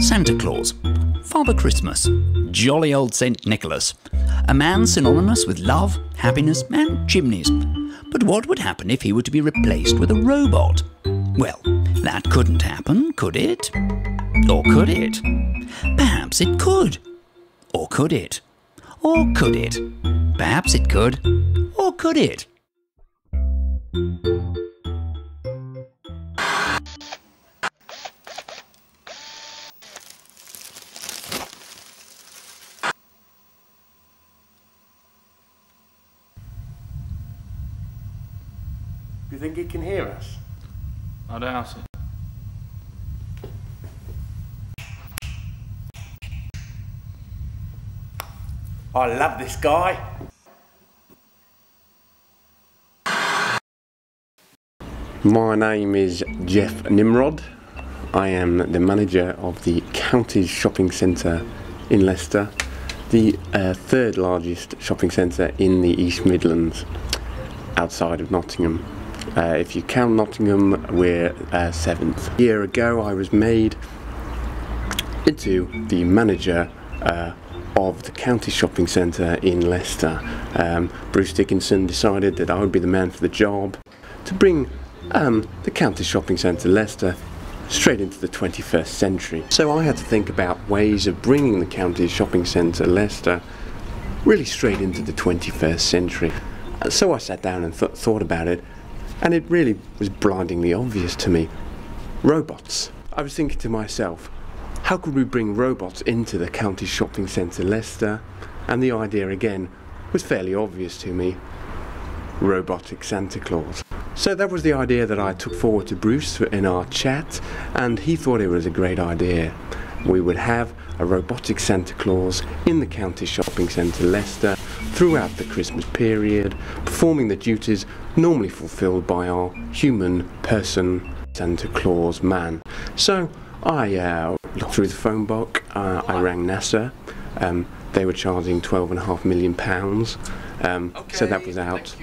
Santa Claus, Father Christmas, jolly old St. Nicholas, a man synonymous with love, happiness and chimneys. But what would happen if he were to be replaced with a robot? Well, that couldn't happen, could it? Or could it? Perhaps it could. Or could it? Or could it? Perhaps it could. Or could it? Do you think he can hear us? I doubt it. I love this guy. My name is Jeff Nimrod. I am the manager of the County Shopping Centre in Leicester, the third largest shopping centre in the East Midlands, outside of Nottingham. If you count Nottingham, we're seventh. A year ago I was made into the manager of the County Shopping Centre in Leicester. Bruce Dickinson decided that I would be the man for the job to bring the County Shopping Centre Leicester straight into the 21st century. So I had to think about ways of bringing the County Shopping Centre Leicester really straight into the 21st century. So I sat down and thought about it, and it really was blindingly obvious to me. Robots. I was thinking to myself, how could we bring robots into the County Shopping Centre Leicester? And the idea again was fairly obvious to me. Robotic Santa Claus. So that was the idea that I took forward to Bruce in our chat, and he thought it was a great idea. We would have a robotic Santa Claus in the County Shopping Centre Leicester throughout the Christmas period, performing the duties normally fulfilled by our human person, Santa Claus man. So I looked through the phone book, I rang NASA. They were charging £12.5 million. So that was out.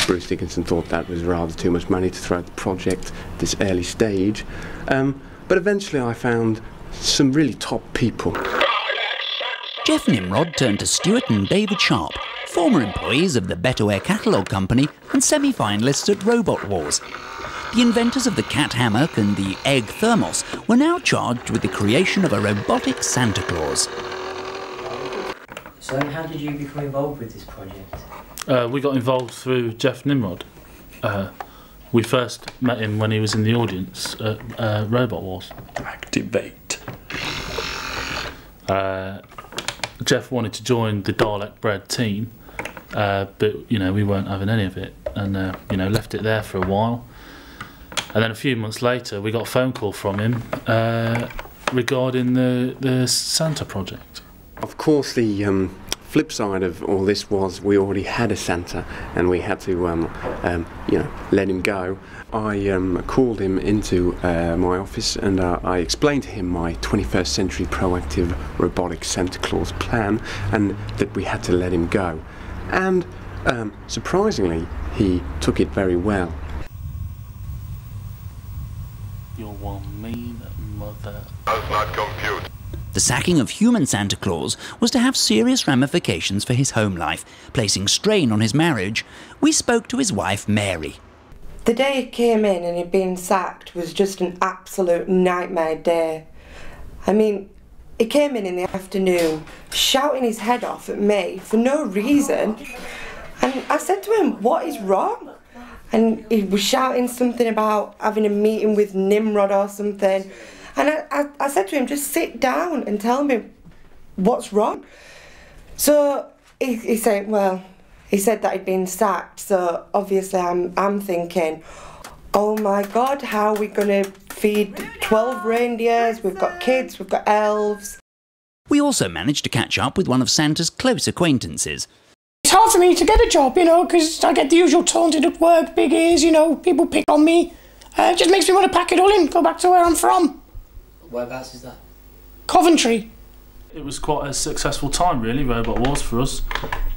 Bruce Dickinson thought that was rather too much money to throw at the project at this early stage. But eventually I found some really top people. Jeff Nimrod turned to Stuart and David Sharp, former employees of the Betterware catalogue company and semi-finalists at Robot Wars. The inventors of the cat hammock and the egg thermos were now charged with the creation of a robotic Santa Claus. So how did you become involved with this project? We got involved through Jeff Nimrod. We first met him when he was in the audience at Robot Wars. Activate. Jeff wanted to join the Dalek Bread team, but you know, we weren't having any of it, and you know, left it there for a while. And then a few months later, we got a phone call from him regarding the Santa project. Of course, the flip side of all this was we already had a Santa, and we had to, you know, let him go. I called him into my office, and I explained to him my 21st century proactive robotic Santa Claus plan, and that we had to let him go. And surprisingly, he took it very well. You're one mean mother. Does not compute. The sacking of human Santa Claus was to have serious ramifications for his home life, placing strain on his marriage. We spoke to his wife, Mary. The day he came in and he'd been sacked was just an absolute nightmare day. I mean, he came in the afternoon, shouting his head off at me for no reason. And I said to him, what is wrong? And he was shouting something about having a meeting with Nimrod or something. And I said to him, just sit down and tell me what's wrong. So he said, well, he said that he'd been sacked. So obviously I'm thinking, oh my God, how are we going to feed 12 reindeers? We've got kids, we've got elves. We also managed to catch up with one of Santa's close acquaintances. It's hard for me to get a job, you know, because I get the usual taunted at work, big ears, you know, people pick on me. It just makes me want to pack it all in, go back to where I'm from. Whereabouts is that? Coventry. It was quite a successful time, really, Robot Wars for us.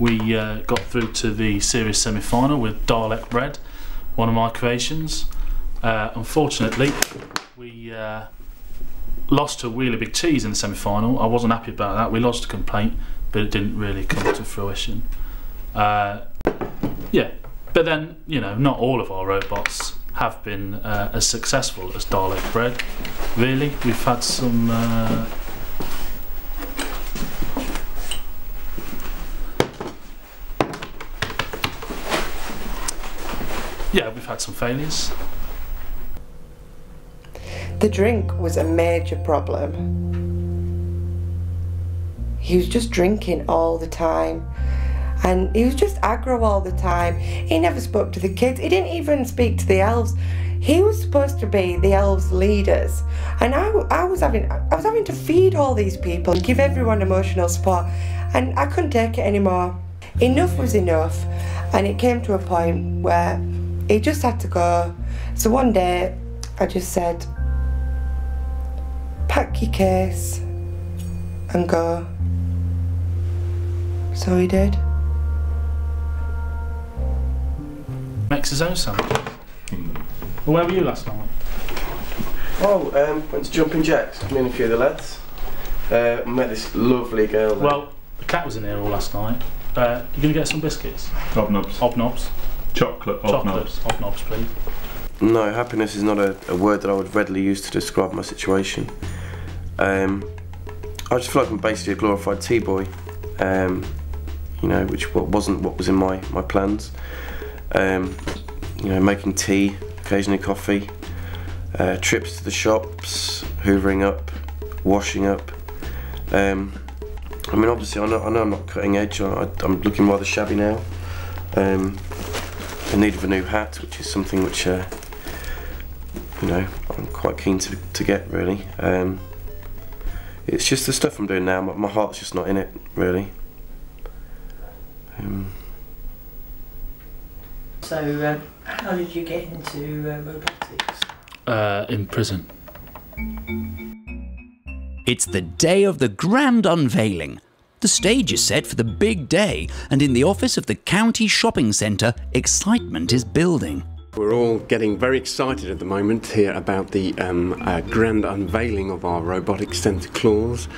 We got through to the series semi-final with Dalek Bread, one of my creations. Unfortunately, we lost to Wheeler Big Cheese in the semi-final. I wasn't happy about that. We lodged a complaint, but it didn't really come to fruition. Yeah, but then, you know, not all of our robots have been as successful as Dalek Bread. Really, we've had some we've had some failures. The drink was a major problem. He was just drinking all the time. And he was just aggro all the time. He never spoke to the kids. He didn't even speak to the elves. He was supposed to be the elves' leaders. And I was having to feed all these people and give everyone emotional support. And I couldn't take it anymore. Enough was enough. And it came to a point where he just had to go. So one day, I just said, pack your case and go. So he did. Makes his own sandwich. Well, where were you last night? Oh, went to Jumping Jacks, me and a few of the lads. Met this lovely girl there. Well, the cat was in here all last night. You going to get some biscuits? Hobnobs. Hobnobs. Chocolate hobnobs. Hobnobs, please. No, happiness is not a word that I would readily use to describe my situation. I just feel like I'm basically a glorified tea boy, you know, which wasn't what was in my plans. You know, making tea, occasionally coffee, trips to the shops, hoovering up, washing up. I mean, obviously, I know I'm not cutting edge. I'm looking rather shabby now. In need of a new hat, which is something which, you know, I'm quite keen to get, really. It's just the stuff I'm doing now. My heart's just not in it, really. So, how did you get into robotics? In prison. It's the day of the grand unveiling. The stage is set for the big day, and in the office of the County Shopping Centre, excitement is building. We're all getting very excited at the moment here about the grand unveiling of our robotic Santa Claus.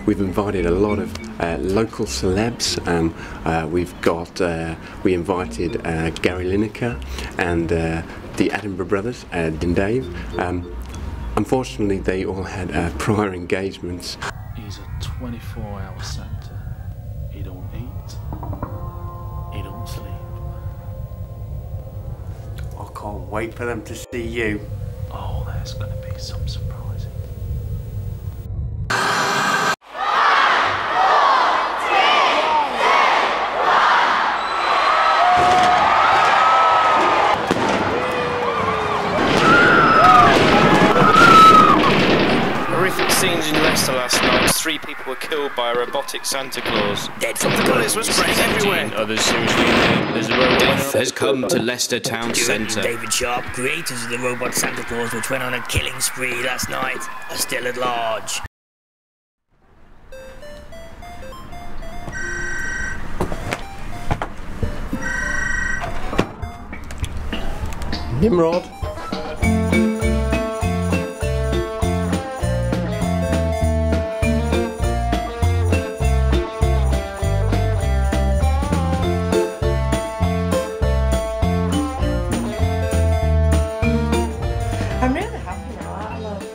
We've invited a lot of local celebs. We invited Gary Lineker and the Edinburgh brothers, Ed and Dave. Unfortunately, they all had prior engagements. He's a 24-hour Santa. He don't eat. He don't sleep. I can't wait for them to see you. Oh, there's going to be some surprising. Horrific scenes in Leicester last night. 3 people were killed by a robotic Santa Claus. Dead from the bullets were spread everywhere. Others seriously injured. There's a robot. Death has come to Leicester Town Centre. David Sharp, creators of the robot Santa Claus, which went on a killing spree last night, are still at large. Nimrod. I'm really happy now, I love.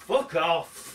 Fuck off!